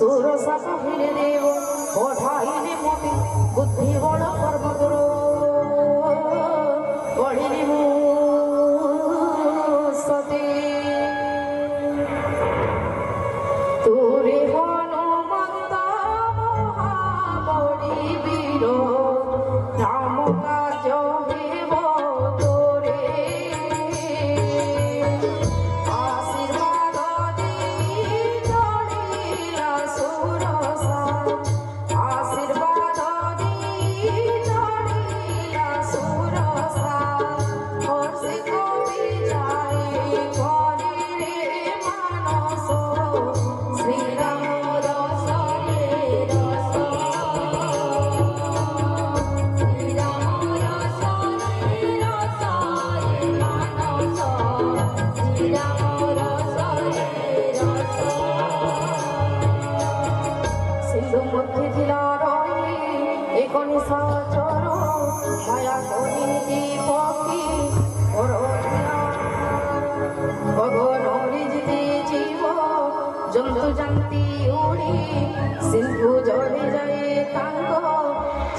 ସୁରସା କହିଲେ ଦେବ ପଠାଇଲେ ମୋତେ ବୁଦ୍ଧି ବଳ କର୍ମ କର ପଢ଼ିଲି ମୁଁ ସତେ ତୁରେ ହନୁମନ୍ତ ମହାବଳି ବୀର ରାମ କାର୍ଯ୍ୟ ହେବ ତୋରେ ଆଶୀର୍ବାଦ ଦେଇ ଚଳିଲା ସୁରସା ଆଶୀର୍ବାଦ ଦେଇ ଚଳିଲା ସୁରସା ହର୍ଷି କବି ଯାଏ କରିରେ ମାନସ ଶ୍ରୀରାମ ରସ ରେ ରସ ଶ୍ରୀରାମ ରସ ରେ ରସ ରେ ମାନସ ଶ୍ରୀରାମ ରସ ରେ ରସ ସିନ୍ଧୁ ମধ্যে ଥିଲା ରହି ଏକ ନିଶାଚର ମାୟା କରିନିତି ପକ୍ଷୀ ଗଗନରେ ଯେତେ ଜୀବ ଜନ୍ତୁ ଜାନ୍ତି ଉଡ଼ି ସିନ୍ଧୁ ଜଳି ଯାଏ ତାଙ୍କ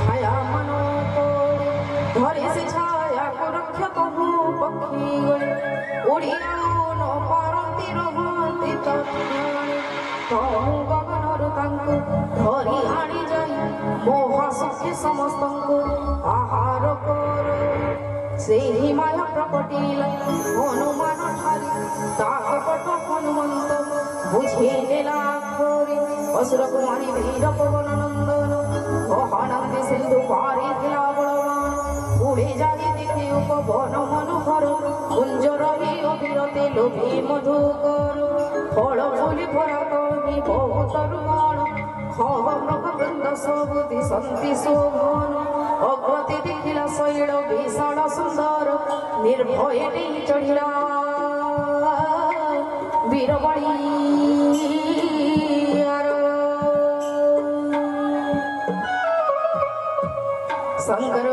ଛାୟା ମାନ ପଡ଼ି ଧରି ସେ ଛାୟାକୁ ରକ୍ଷା କହୁ ପକ୍ଷୀ ଗଳି ଉଡ଼ି ଆଉ ନ ପାରନ୍ତି ରହନ୍ତି ତତ୍କ୍ଷଣେ କହୁ ଗଗନରୁ ତାଙ୍କୁ ଧରି ଆଣି ଯାଇ ମହାଶକ୍ତି ସମସ୍ତଙ୍କୁ ଆହାର କର ସେହି ମାୟା ପ୍ରକଟିଲା ହନୁମାନ ଠାରି ତାହା ପଟ ହନୁମନ୍ତ ବୁଝି ନେଲା ଖୋରି ଅସୁର କୁମାରୀ ବୀର ପବନ ନନ୍ଦନ ମହାନନ୍ଦୀ ସିନ୍ଧୁ ପାରିଥିଲା ବଳବାନ ଉଡ଼ି ଯାଇ ଦେଖି ଉପବନ ମନୋହର କୁଞ୍ଜ ରହି ଅବିରତି ଲୋଭି ମଧୁକର ଫଳ ଫୁଲି ଭରା କହି ବହୁତ ରୁମଣ ଖଗ ମୃଗ ବୃନ୍ଦ ସବୁ ଦିଶନ୍ତି ଶୋଭନ ଅଗତି ଦେଖିଲା ଶୈଳ ବିଶାଳ ସୁନ୍ଦର ନିର୍ଭୟ ନେଇ ଚଢ଼ିଲା ବୀରବଳିୟାର ଶଙ୍କର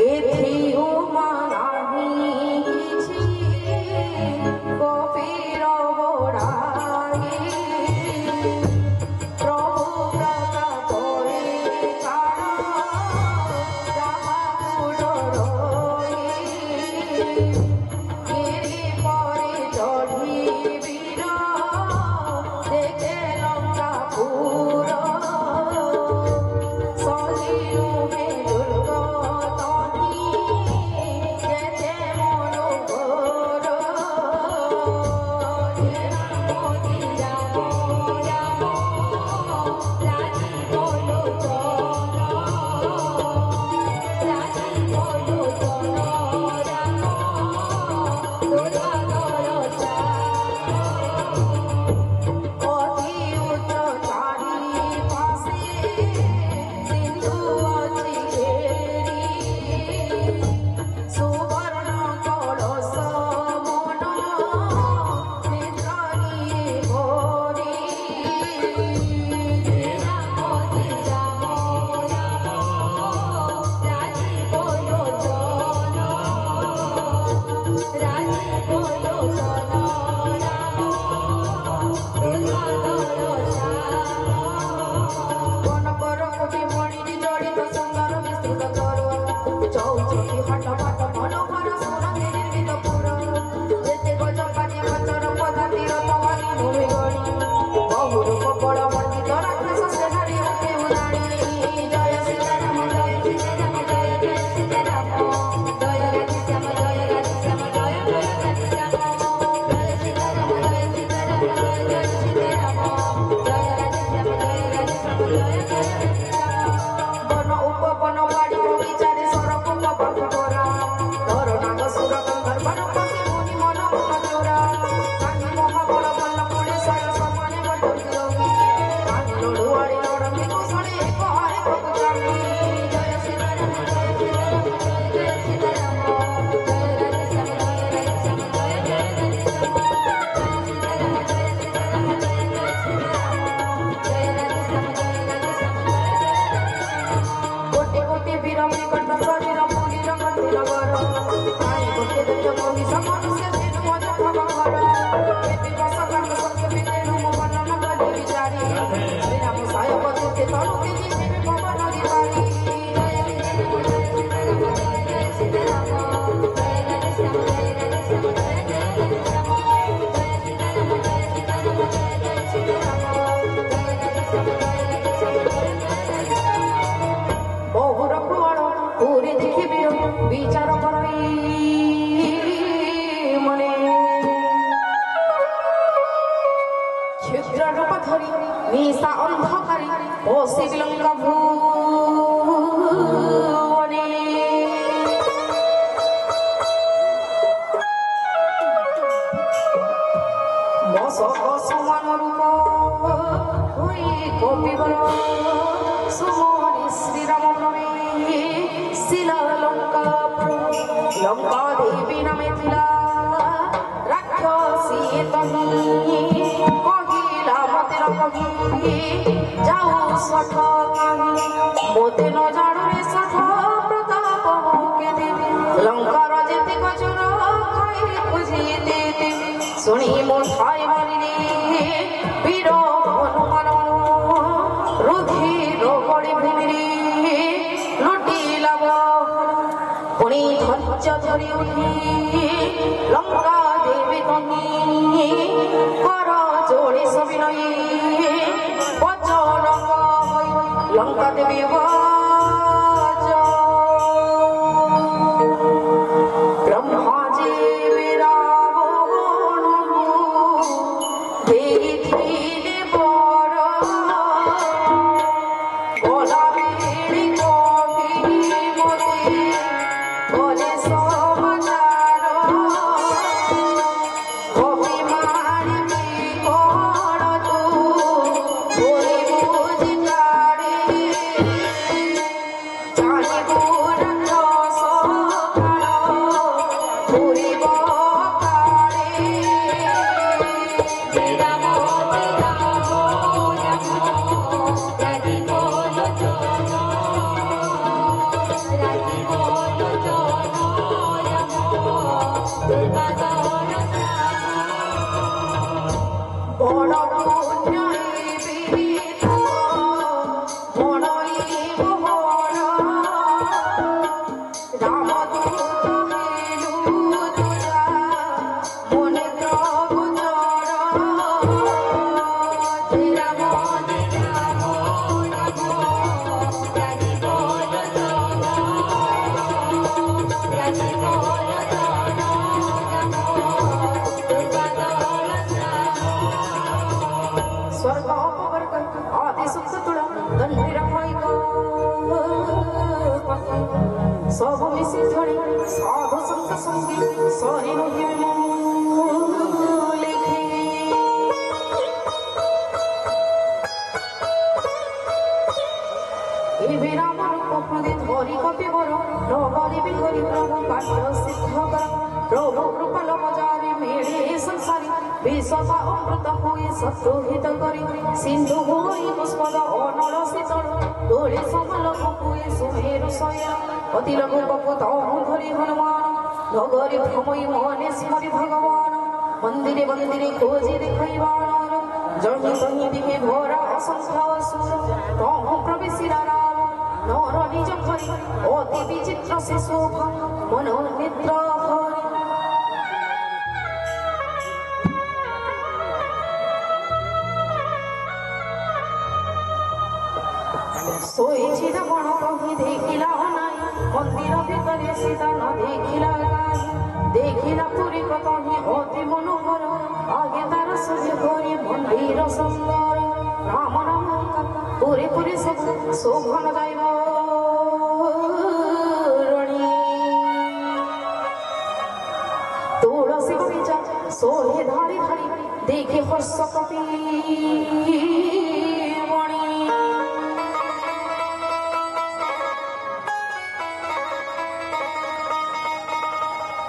ଏଥି ଉମା ନାହିଁ କିଛି କପିର ବଢ଼ାଇ ପ୍ରଭୁ ପ୍ରତାପରେ କାଳ ଯାହାକୁ ଡରୋଇ ଗିରି নিশা অন্ধকারে বসে বিলঙ্কা ভুবনে মশক সমান রূপ হই কপিবল সুমনি শ্রীরাম নামে শিলা লঙ্কা লঙ্কা দেবী নামে ଥିଲା রাক্ষসী তহি যাও সঠ মোতে ন জাণু রে সঠ প্রতাপ কেতে লঙ্কার যেতে গজর খাই খুঁজিতে শুনি মো ঠাই বলিলে বীর হনুমান রুধির গড়ে ভেমিরে লুটিলা পুনি ধৈর্য ধরি উঠি লঙ্কা দেবী তনি কর জোড়ে সবিনয়ে লঙ্কা দেবী ব্রহ্মাজি রাবণ দেখিলে বড় বলাবেড়ি কবি মতে বলে সমাচার কবি মারিবি কর তু বলি বুঝি सब मिसी धड़ी साधु संत संगी सही नही लिखी राम रूप प्रदे धरी कपि बर नगरी बिहरी प्रभु कार्य सिद्ध कर प्रभु कृपा लजारे मेळे संसारी विषता अमृत हुए शत्रु हित करी सिंधु हुई पुष्पद अनल शीतल दोले समल हुए सुमेरु शयन अति लघु कपुत धरी हनुमान नगरी भ्रमई मने स्मरि भगवान मंदिरे मंदिरे खोजे देखैवान जही तही दिखे घोरा असंख्य असुर तहु प्रवेशिला राम नर निज घरे अति विचित्र से शोभा मनो निद्रा सोईछि रावण कहि देखिला नाई मंदिर भितरे सीता न देखिला नाई देखिला पुरी कतहि अति मनोहर आगे तार सजे करी मंदिर सुंदर राम राम पुरी पुरी सब शोभन जाइब तुलसी बगीचा सोहे धारी धारी देखे हर्ष कपि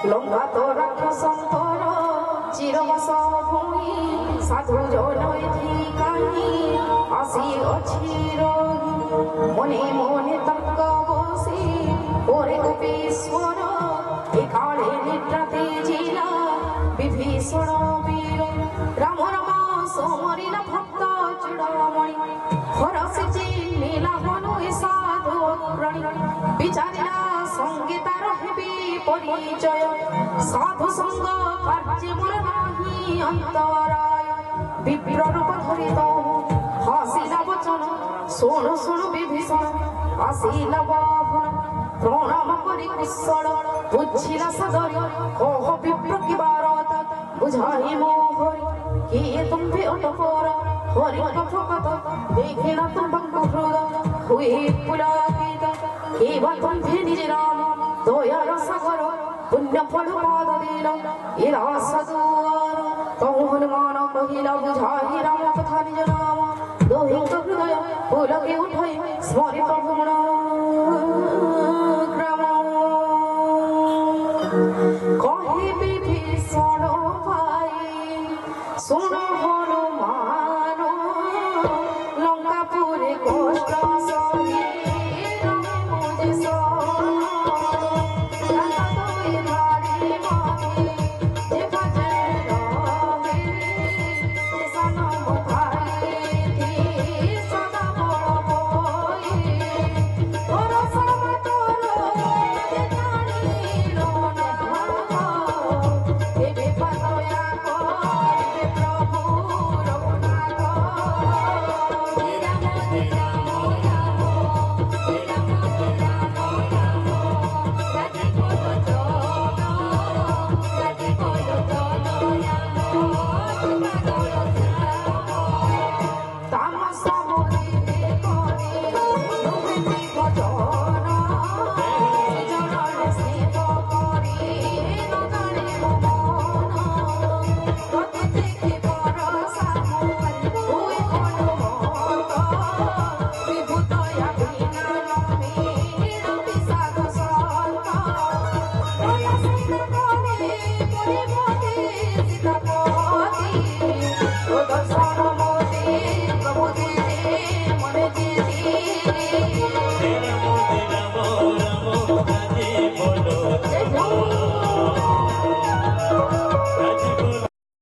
लंका तो राक्षसंतर चिरबस भूमि साधु जन कहीं आसी अच्छी रही मने मने तर्क बसी ओरे गोपीश्वर एकाले निद्राते जिला विभीषण वीर राम राम सोमरिला भक्त चूड़ामणि हरसे चिन्हिला हनु साधु अग्रणी विचारिला संगीता रहे परिचय साधु संग कार्य मोर नाही अंतराय विप्र रूप धरित हासिला वचन शुणु शुणु विभीषण आसिला बाहन प्रणाम करि कुशल बुझिला सदरि कह विप्र की बारत बुझाई मोहरि किए तुम्भे अटपर हरि कथकथ देखिना तुम्भंग हृदय हुए पुलाकित केवल तुम्भे निज राम दयार सागर पुण्य फल पाद दिल इरा सदुआर कहु हनुमान कहिला बुझाई राम कथा निज नाम दोहित हृदय पुलके उठै स्मरि प्रभु ग्राम कहि विभीषण भाई सुन हनुमान लंकापुरे कष्ट सही रमे मुझे